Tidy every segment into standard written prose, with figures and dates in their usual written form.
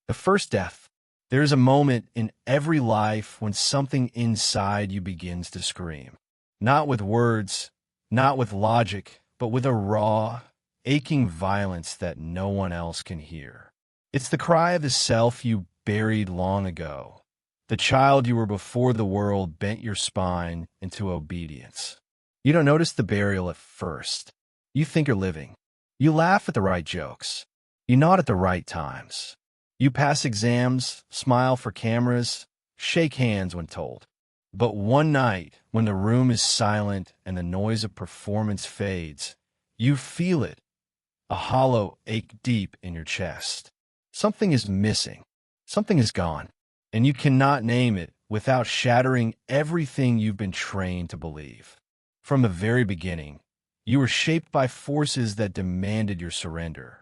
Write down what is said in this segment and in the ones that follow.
The first death. There is a moment in every life when something inside you begins to scream. Not with words, not with logic, but with a raw, aching violence that no one else can hear. It's the cry of the self you buried long ago, the child you were before the world bent your spine into obedience. You don't notice the burial at first. You think you're living. You laugh at the right jokes. You nod at the right times. You pass exams, smile for cameras, shake hands when told. But one night, when the room is silent and the noise of performance fades, you feel it, a hollow ache deep in your chest. Something is missing. Something is gone. And you cannot name it without shattering everything you've been trained to believe. From the very beginning, you were shaped by forces that demanded your surrender.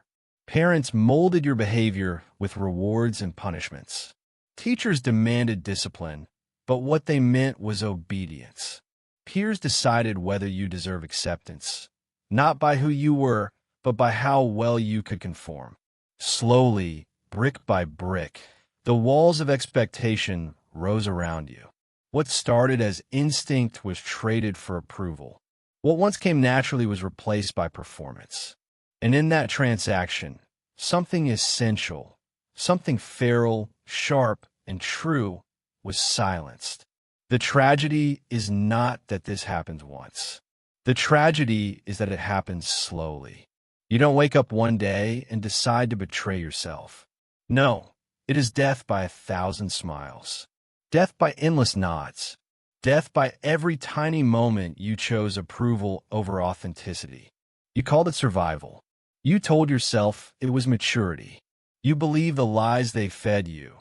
Parents molded your behavior with rewards and punishments. Teachers demanded discipline, but what they meant was obedience. Peers decided whether you deserve acceptance, not by who you were, but by how well you could conform. Slowly, brick by brick, the walls of expectation rose around you. What started as instinct was traded for approval. What once came naturally was replaced by performance. And in that transaction, something essential, something feral, sharp, and true was silenced. The tragedy is not that this happens once. The tragedy is that it happens slowly. You don't wake up one day and decide to betray yourself. No, it is death by 1,000 smiles. Death by endless nods. Death by every tiny moment you chose approval over authenticity. You called it survival. You told yourself it was maturity. You believed the lies they fed you.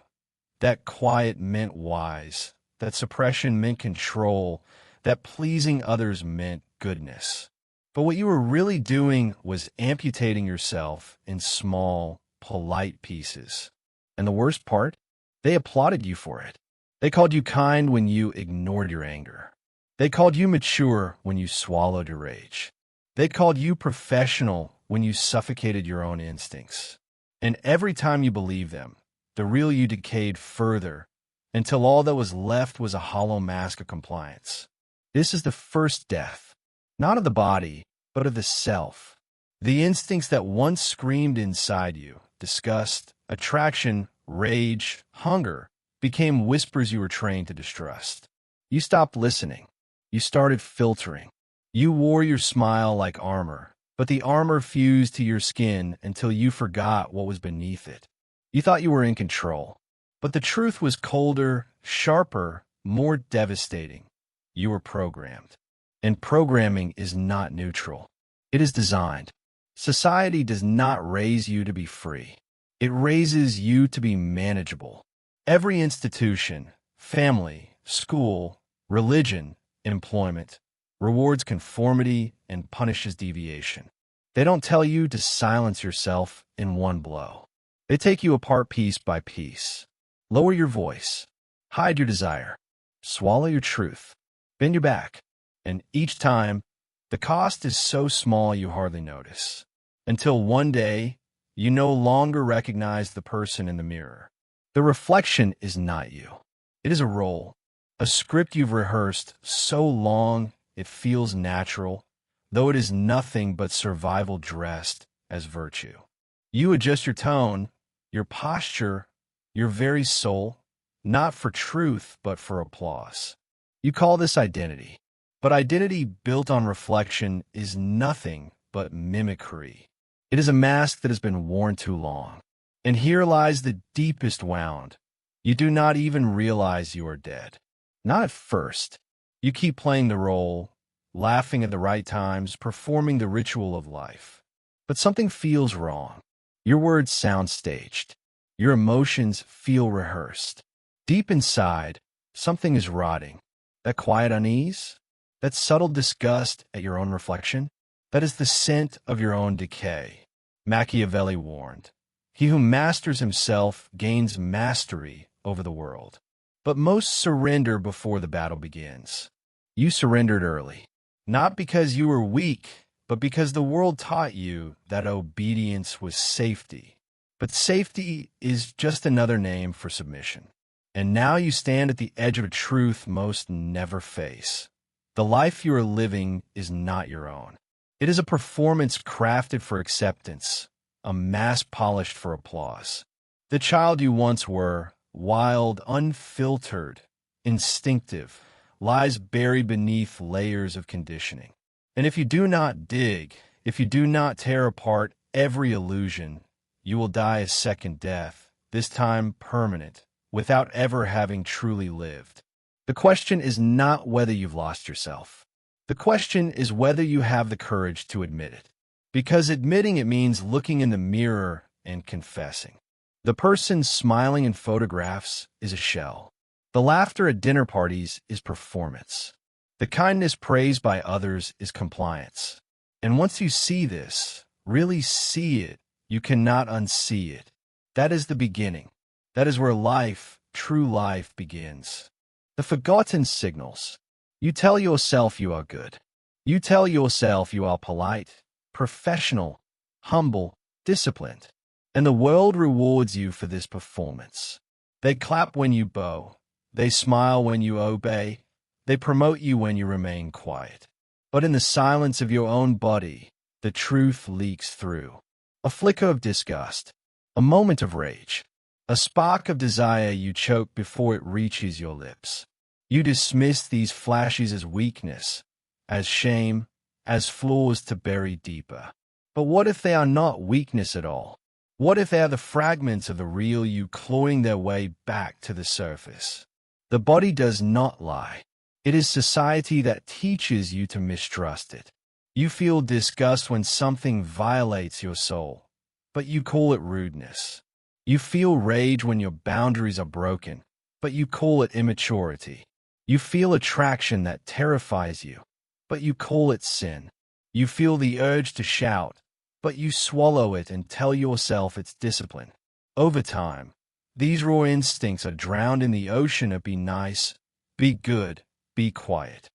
That quiet meant wise. That suppression meant control. That pleasing others meant goodness. But what you were really doing was amputating yourself in small, polite pieces. And the worst part? They applauded you for it. They called you kind when you ignored your anger. They called you mature when you swallowed your rage. They called you professional when you suffocated your own instincts. And every time you believed them, the real you decayed further until all that was left was a hollow mask of compliance. This is the first death, not of the body, but of the self. The instincts that once screamed inside you, disgust, attraction, rage, hunger, became whispers you were trained to distrust. You stopped listening. You started filtering. You wore your smile like armor, but the armor fused to your skin until you forgot what was beneath it. You thought you were in control, but the truth was colder, sharper, more devastating. You were programmed. And programming is not neutral. It is designed. Society does not raise you to be free. It raises you to be manageable. Every institution, family, school, religion, employment, rewards conformity and punishes deviation. They don't tell you to silence yourself in one blow. They take you apart piece by piece. Lower your voice. Hide your desire. Swallow your truth. Bend your back. And each time, the cost is so small you hardly notice. Until one day, you no longer recognize the person in the mirror. The reflection is not you. It is a role, a script you've rehearsed so long it feels natural, though it is nothing but survival dressed as virtue. You adjust your tone, your posture, your very soul, not for truth, but for applause. You call this identity. But identity built on reflection is nothing but mimicry. It is a mask that has been worn too long. And here lies the deepest wound. You do not even realize you are dead. Not at first. You keep playing the role, laughing at the right times, performing the ritual of life. But something feels wrong. Your words sound staged. Your emotions feel rehearsed. Deep inside, something is rotting. That quiet unease? That subtle disgust at your own reflection? That is the scent of your own decay. Machiavelli warned, "He who masters himself gains mastery over the world." But most surrender before the battle begins. You surrendered early, not because you were weak, but because the world taught you that obedience was safety. But safety is just another name for submission. And now you stand at the edge of a truth most never face. The life you are living is not your own. It is a performance crafted for acceptance, a mask polished for applause. The child you once were, wild, unfiltered, instinctive, lies buried beneath layers of conditioning. And if you do not dig, if you do not tear apart every illusion, you will die a second death, this time permanent, without ever having truly lived. The question is not whether you've lost yourself. The question is whether you have the courage to admit it. Because admitting it means looking in the mirror and confessing. The person smiling in photographs is a shell. The laughter at dinner parties is performance. The kindness praised by others is compliance. And once you see this, really see it, you cannot unsee it. That is the beginning. That is where life, true life, begins. The forgotten signals. You tell yourself you are good. You tell yourself you are polite, professional, humble, disciplined. And the world rewards you for this performance. They clap when you bow. They smile when you obey. They promote you when you remain quiet. But in the silence of your own body, the truth leaks through. A flicker of disgust, a moment of rage, a spark of desire you choke before it reaches your lips. You dismiss these flashes as weakness, as shame, as flaws to bury deeper. But what if they are not weakness at all? What if they are the fragments of the real you clawing their way back to the surface? The body does not lie. It is society that teaches you to mistrust it. You feel disgust when something violates your soul, but you call it rudeness. You feel rage when your boundaries are broken, but you call it immaturity. You feel attraction that terrifies you, but you call it sin. You feel the urge to shout, but you swallow it and tell yourself it's discipline. Over time, these raw instincts are drowned in the ocean of be nice, be good, be quiet.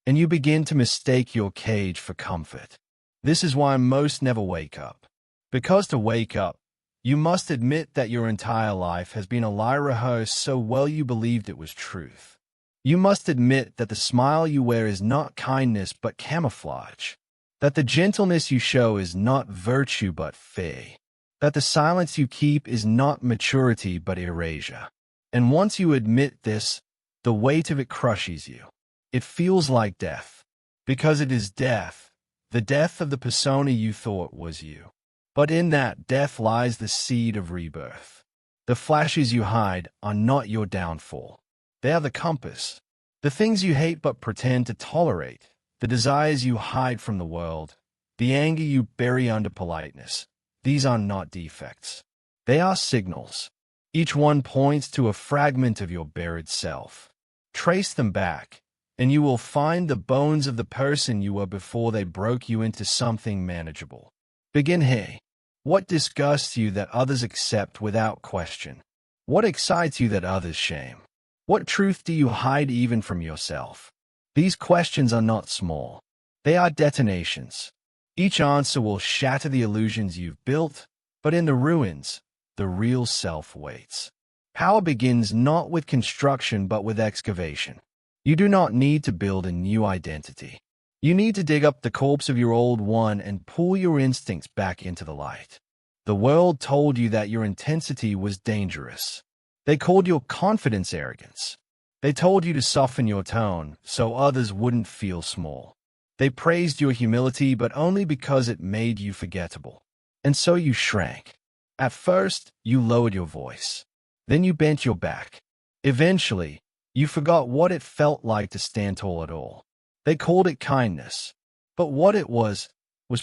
And you begin to mistake your cage for comfort. This is why most never wake up. Because to wake up, you must admit that your entire life has been a lie rehearsed so well you believed it was truth. You must admit that the smile you wear is not kindness but camouflage. That the gentleness you show is not virtue but fear. That the silence you keep is not maturity but erasure. And once you admit this, the weight of it crushes you. It feels like death. Because it is death. The death of the persona you thought was you. But in that death lies the seed of rebirth. The flashes you hide are not your downfall. They are the compass. The things you hate but pretend to tolerate. The desires you hide from the world. The anger you bury under politeness. These are not defects. They are signals. Each one points to a fragment of your buried self. Trace them back, and you will find the bones of the person you were before they broke you into something manageable. Begin here. What disgusts you that others accept without question? What excites you that others shame? What truth do you hide even from yourself? These questions are not small. They are detonations. Each answer will shatter the illusions you've built, but in the ruins, the real self waits. Power begins not with construction but with excavation. You do not need to build a new identity. You need to dig up the corpse of your old one and pull your instincts back into the light. The world told you that your intensity was dangerous. They called your confidence arrogance. They told you to soften your tone so others wouldn't feel small. They praised your humility, but only because it made you forgettable. And so you shrank. At first, you lowered your voice. Then you bent your back. Eventually, you forgot what it felt like to stand tall at all. They called it kindness. But what it was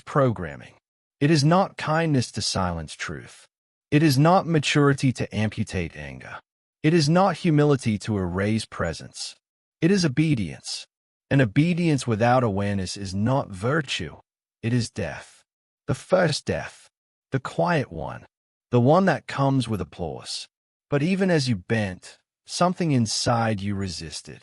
programming. It is not kindness to silence truth. It is not maturity to amputate anger. It is not humility to erase presence. It is obedience. And obedience without awareness is not virtue. It is death. The first death. The quiet one. The one that comes with applause. But even as you bent, something inside you resisted.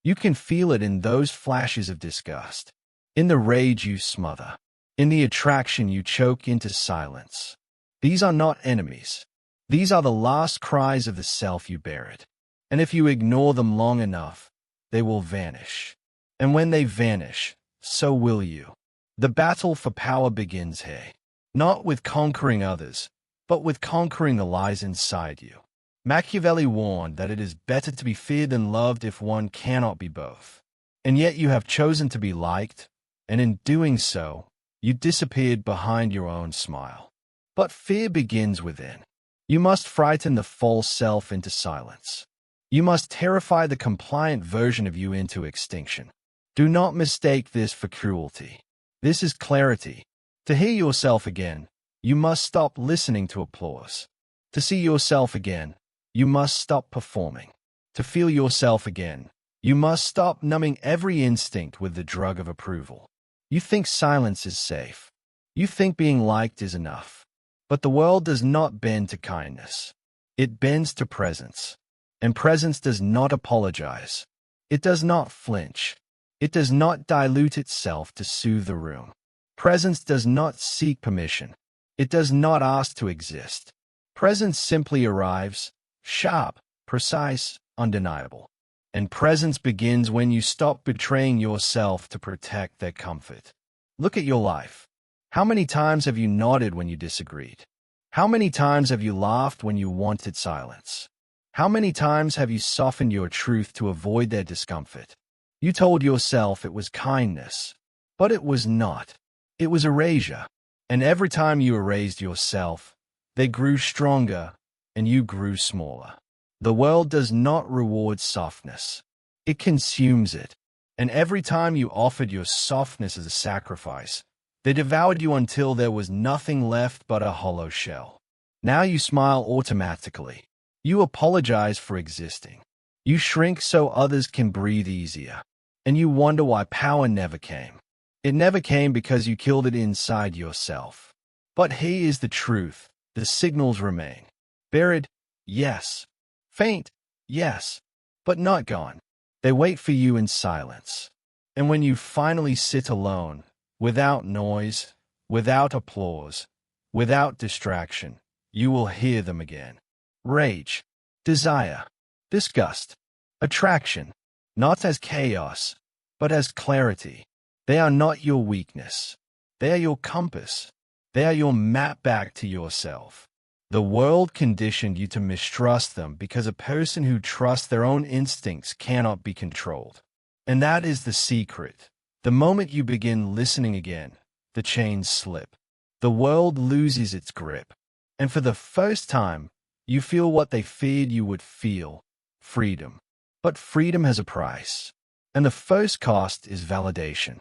You can feel it in those flashes of disgust. In the rage you smother. In the attraction you choke into silence. These are not enemies. These are the last cries of the self you buried. And if you ignore them long enough, they will vanish. And when they vanish, so will you. The battle for power begins here, not with conquering others, but with conquering the lies inside you. Machiavelli warned that it is better to be feared than loved if one cannot be both. And yet you have chosen to be liked, and in doing so, you disappeared behind your own smile. But fear begins within. You must frighten the false self into silence. You must terrify the compliant version of you into extinction. Do not mistake this for cruelty. This is clarity. To hear yourself again, you must stop listening to applause. To see yourself again, you must stop performing. To feel yourself again, you must stop numbing every instinct with the drug of approval. You think silence is safe. You think being liked is enough. But the world does not bend to kindness. It bends to presence. And presence does not apologize. It does not flinch. It does not dilute itself to soothe the room. Presence does not seek permission. It does not ask to exist. Presence simply arrives, sharp, precise, undeniable. And presence begins when you stop betraying yourself to protect their comfort. Look at your life. How many times have you nodded when you disagreed? How many times have you laughed when you wanted silence? How many times have you softened your truth to avoid their discomfort? You told yourself it was kindness, but it was not. It was erasure. And every time you erased yourself, they grew stronger and you grew smaller. The world does not reward softness. It consumes it. And every time you offered your softness as a sacrifice, they devoured you until there was nothing left but a hollow shell. Now you smile automatically. You apologize for existing. You shrink so others can breathe easier. And you wonder why power never came. It never came because you killed it inside yourself. But here is the truth. The signals remain. Buried, yes. Faint, yes. But not gone. They wait for you in silence. And when you finally sit alone, without noise, without applause, without distraction, you will hear them again. Rage, desire, disgust, attraction, not as chaos, but as clarity. They are not your weakness. They are your compass. They are your map back to yourself. The world conditioned you to mistrust them because a person who trusts their own instincts cannot be controlled. And that is the secret. The moment you begin listening again, the chains slip. The world loses its grip. And for the first time, you feel what they feared you would feel, freedom. But freedom has a price. And the first cost is validation,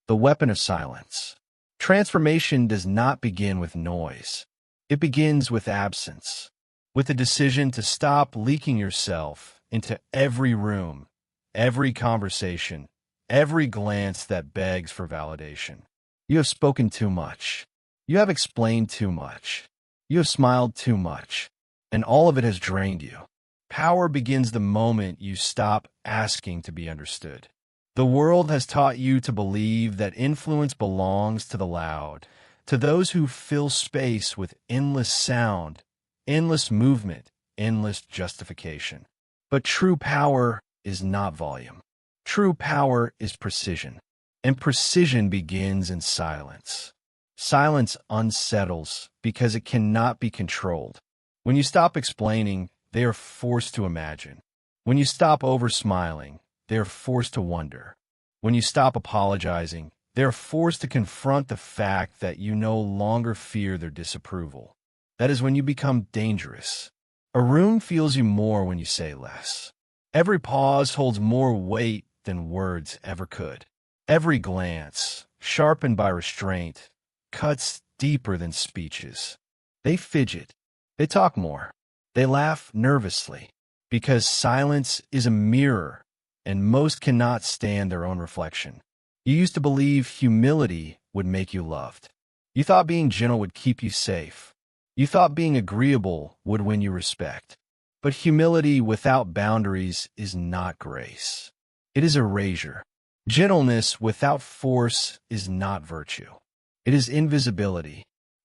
the weapon of silence. Transformation does not begin with noise. It begins with absence, with the decision to stop leaking yourself into every room, every conversation, every glance that begs for validation. You have spoken too much. You have explained too much. You have smiled too much. And all of it has drained you. Power begins the moment you stop asking to be understood. The world has taught you to believe that influence belongs to the loud, to those who fill space with endless sound, endless movement, endless justification. But true power is not volume. True power is precision. And precision begins in silence. Silence unsettles because it cannot be controlled. When you stop explaining, they are forced to imagine. When you stop over-smiling, they are forced to wonder. When you stop apologizing, they are forced to confront the fact that you no longer fear their disapproval. That is when you become dangerous. A room feels you more when you say less. Every pause holds more weight than words ever could. Every glance, sharpened by restraint, cuts deeper than speeches. They fidget. They talk more. They laugh nervously, because silence is a mirror, and most cannot stand their own reflection. You used to believe humility would make you loved. You thought being gentle would keep you safe. You thought being agreeable would win you respect. But humility without boundaries is not grace. It is erasure. Gentleness without force is not virtue. It is invisibility.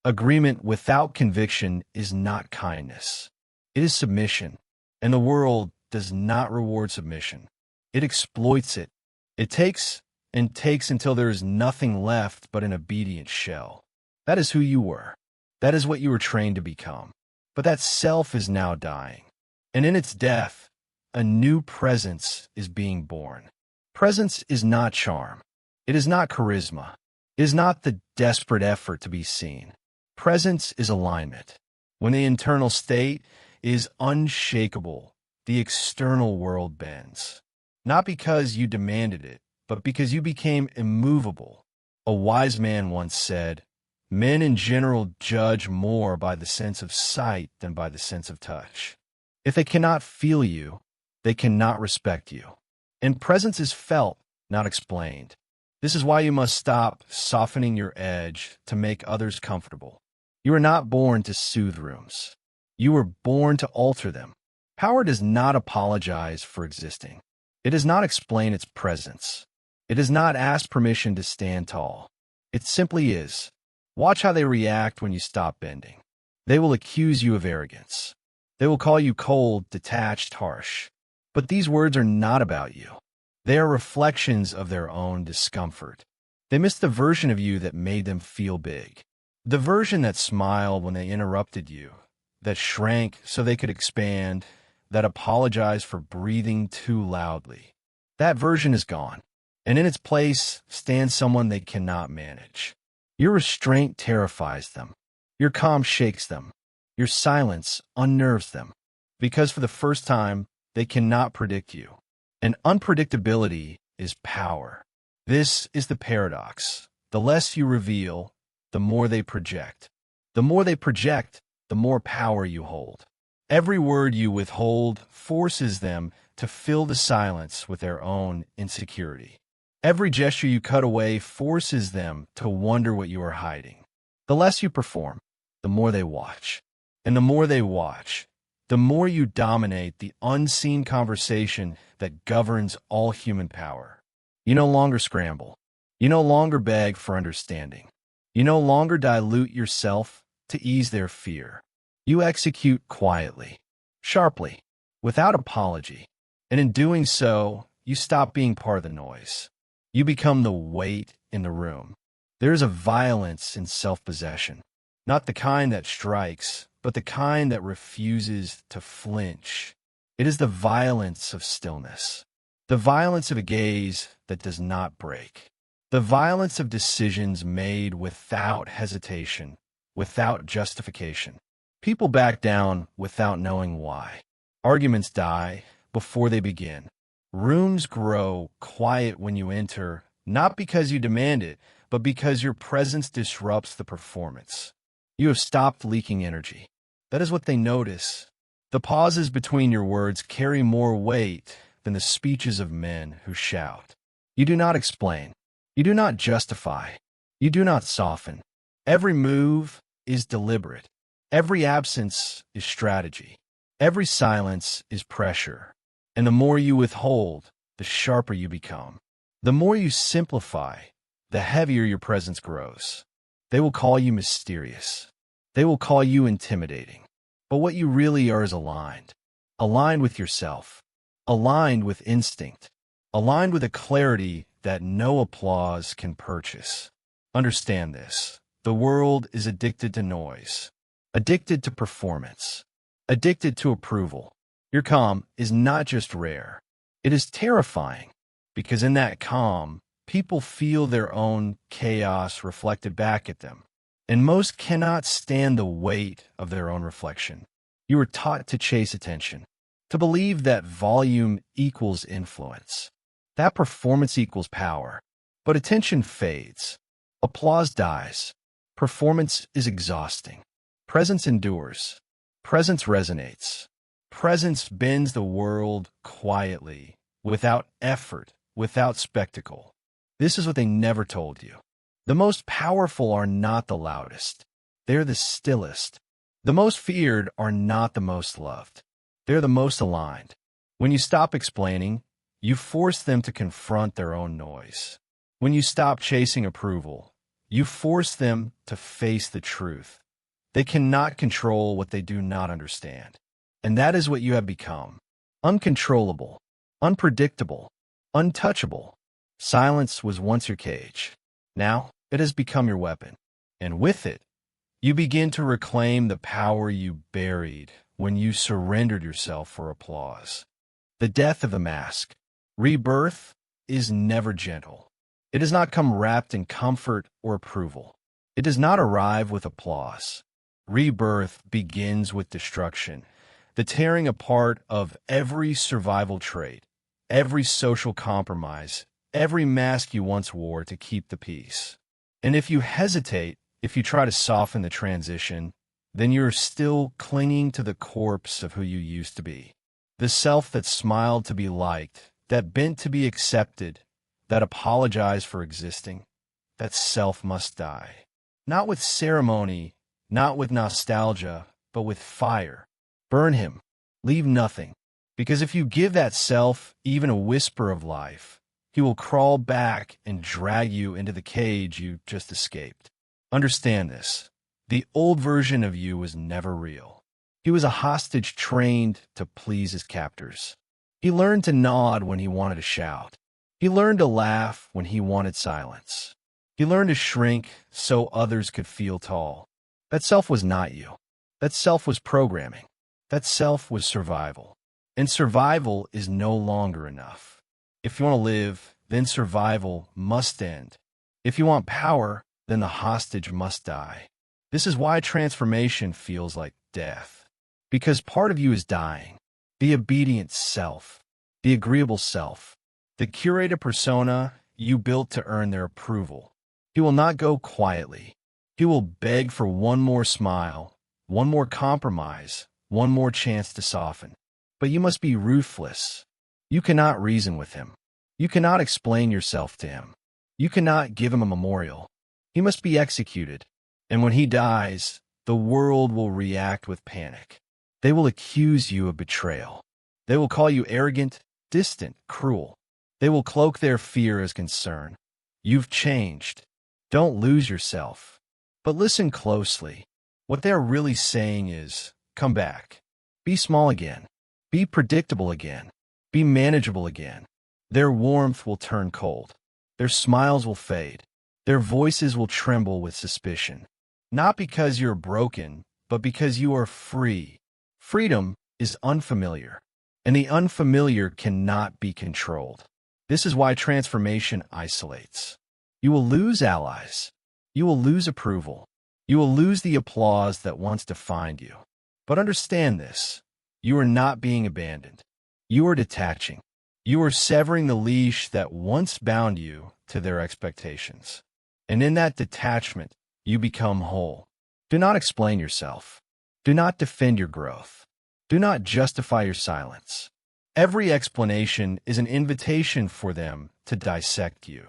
Agreement without conviction is not kindness. It is submission. And the world does not reward submission. It exploits it. It takes and takes until there is nothing left but an obedient shell. That is who you were. That is what you were trained to become. But that self is now dying. And in its death, a new presence is being born. Presence is not charm. It is not charisma. It is not the desperate effort to be seen. Presence is alignment. When the internal state is unshakable, the external world bends. Not because you demanded it, but because you became immovable. A wise man once said, "Men in general judge more by the sense of sight than by the sense of touch." If they cannot feel you, they cannot respect you. And presence is felt, not explained. This is why you must stop softening your edge to make others comfortable. You are not born to soothe rooms. You were born to alter them. Power does not apologize for existing. It does not explain its presence. It does not ask permission to stand tall. It simply is. Watch how they react when you stop bending. They will accuse you of arrogance. They will call you cold, detached, harsh. But these words are not about you. They are reflections of their own discomfort. They miss the version of you that made them feel big. The version that smiled when they interrupted you, that shrank so they could expand, that apologized for breathing too loudly. That version is gone, and in its place stands someone they cannot manage. Your restraint terrifies them. Your calm shakes them. Your silence unnerves them, because for the first time, they cannot predict you. And unpredictability is power. This is the paradox. The less you reveal, the more they project. The more they project, the more power you hold. Every word you withhold forces them to fill the silence with their own insecurity. Every gesture you cut away forces them to wonder what you are hiding. The less you perform, the more they watch. And the more they watch, the more you dominate the unseen conversation that governs all human power. You no longer scramble. You no longer beg for understanding. You no longer dilute yourself to ease their fear. You execute quietly, sharply, without apology. And in doing so, you stop being part of the noise. You become the weight in the room. There is a violence in self-possession, not the kind that strikes, but the kind that refuses to flinch. It is the violence of stillness, the violence of a gaze that does not break, the violence of decisions made without hesitation, without justification. People back down without knowing why. Arguments die before they begin. Rooms grow quiet when you enter, not because you demand it, but because your presence disrupts the performance. You have stopped leaking energy. That is what they notice. The pauses between your words carry more weight than the speeches of men who shout. You do not explain. You do not justify. You do not soften. Every move is deliberate. Every absence is strategy. Every silence is pressure. And the more you withhold, the sharper you become. The more you simplify, the heavier your presence grows. They will call you mysterious. They will call you intimidating. But what you really are is aligned. Aligned with yourself. Aligned with instinct. Aligned with a clarity that no applause can purchase. Understand this. The world is addicted to noise. Addicted to performance. Addicted to approval. Your calm is not just rare. It is terrifying, because in that calm, people feel their own chaos reflected back at them. And most cannot stand the weight of their own reflection. You are taught to chase attention, to believe that volume equals influence, that performance equals power. But attention fades. Applause dies. Performance is exhausting. Presence endures. Presence resonates. Presence bends the world quietly, without effort, without spectacle. This is what they never told you. The most powerful are not the loudest. They're the stillest. The most feared are not the most loved. They're the most aligned. When you stop explaining, you force them to confront their own noise. When you stop chasing approval, You force them to face the truth. They cannot control what they do not understand. And that is what you have become. Uncontrollable, unpredictable, untouchable. Silence was once your cage. Now it has become your weapon. And with it, you begin to reclaim the power you buried when you surrendered yourself for applause. The death of the mask. Rebirth is never gentle. It does not come wrapped in comfort or approval. It does not arrive with applause. Rebirth begins with destruction, the tearing apart of every survival trait, every social compromise, every mask you once wore to keep the peace. And if you hesitate, if you try to soften the transition, then you're still clinging to the corpse of who you used to be. The self that smiled to be liked, that bent to be accepted, that apologized for existing, that self must die. Not with ceremony, not with nostalgia, but with fire. Burn him. Leave nothing. Because if you give that self even a whisper of life, he will crawl back and drag you into the cage you just escaped. Understand this. The old version of you was never real. He was a hostage trained to please his captors. He learned to nod when he wanted to shout. He learned to laugh when he wanted silence. He learned to shrink so others could feel tall. That self was not you. That self was programming. That self was survival. And survival is no longer enough. If you want to live, then survival must end. If you want power, then the hostage must die. This is why transformation feels like death. Because part of you is dying. The obedient self. The agreeable self. The curated persona you built to earn their approval. He will not go quietly. He will beg for one more smile, one more compromise, one more chance to soften. But you must be ruthless. You cannot reason with him. You cannot explain yourself to him. You cannot give him a memorial. He must be executed. And when he dies, the world will react with panic. They will accuse you of betrayal. They will call you arrogant, distant, cruel. They will cloak their fear as concern. You've changed. Don't lose yourself. But listen closely. What they're really saying is, come back. Be small again. Be predictable again. Be manageable again. Their warmth will turn cold. Their smiles will fade. Their voices will tremble with suspicion. Not because you're broken, but because you are free. Freedom is unfamiliar, and the unfamiliar cannot be controlled. This is why transformation isolates. You will lose allies. You will lose approval. You will lose the applause that once defined you. But understand this. You are not being abandoned. You are detaching. You are severing the leash that once bound you to their expectations. And in that detachment, you become whole. Do not explain yourself. Do not defend your growth. Do not justify your silence. Every explanation is an invitation for them to dissect you,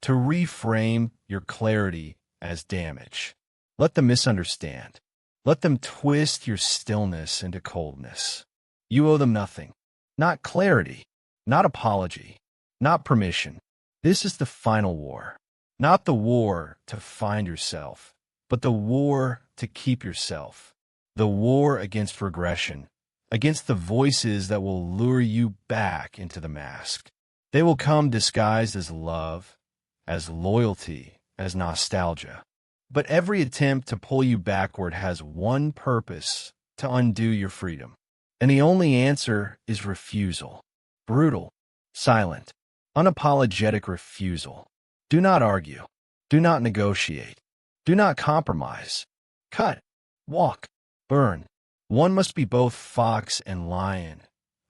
to reframe your clarity as damage. Let them misunderstand. Let them twist your stillness into coldness. You owe them nothing. Not clarity, not apology, not permission. This is the final war. Not the war to find yourself, but the war to keep yourself. The war against regression, against the voices that will lure you back into the mask. They will come disguised as love, as loyalty, as nostalgia. But every attempt to pull you backward has one purpose: to undo your freedom. And the only answer is refusal. Brutal, silent, unapologetic refusal. Do not argue. Do not negotiate. Do not compromise. Cut, walk, burn. One must be both fox and lion.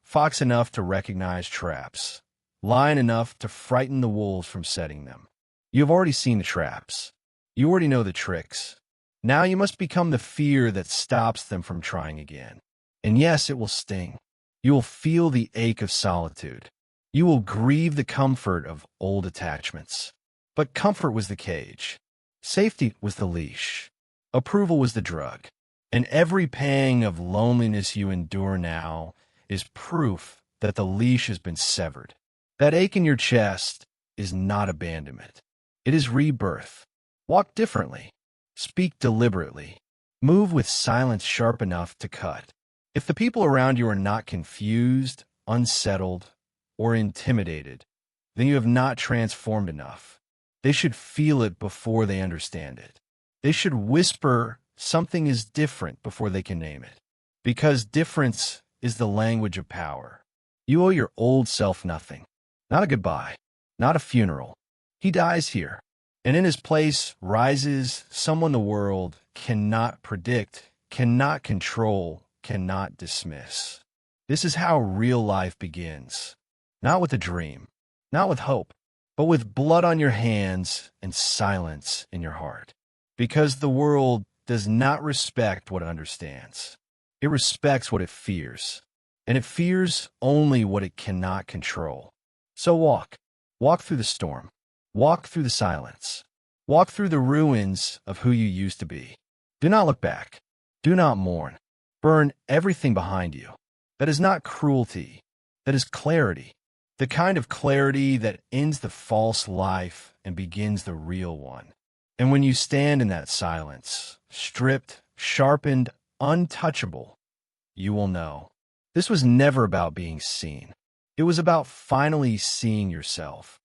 Fox enough to recognize traps. Lion enough to frighten the wolves from setting them. You have already seen the traps. You already know the tricks. Now you must become the fear that stops them from trying again. And yes, it will sting. You will feel the ache of solitude. You will grieve the comfort of old attachments. But comfort was the cage. Safety was the leash. Approval was the drug. And every pang of loneliness you endure now is proof that the leash has been severed. That ache in your chest is not abandonment. It is rebirth. Walk differently. Speak deliberately. Move with silence sharp enough to cut. If the people around you are not confused, unsettled, or intimidated, then you have not transformed enough. They should feel it before they understand it. They should whisper something is different before they can name it. Because difference is the language of power. You owe your old self nothing. Not a goodbye. Not a funeral. He dies here. And in his place rises someone the world cannot predict, cannot control, cannot dismiss. This is how real life begins. Not with a dream, not with hope, but with blood on your hands and silence in your heart. Because the world does not respect what it understands. It respects what it fears. And it fears only what it cannot control. So walk. Walk through the storm. Walk through the silence. Walk through the ruins of who you used to be. Do not look back. Do not mourn. Burn everything behind you. That is not cruelty. That is clarity. The kind of clarity that ends the false life and begins the real one. And when you stand in that silence, stripped, sharpened, untouchable, you will know. This was never about being seen. It was about finally seeing yourself.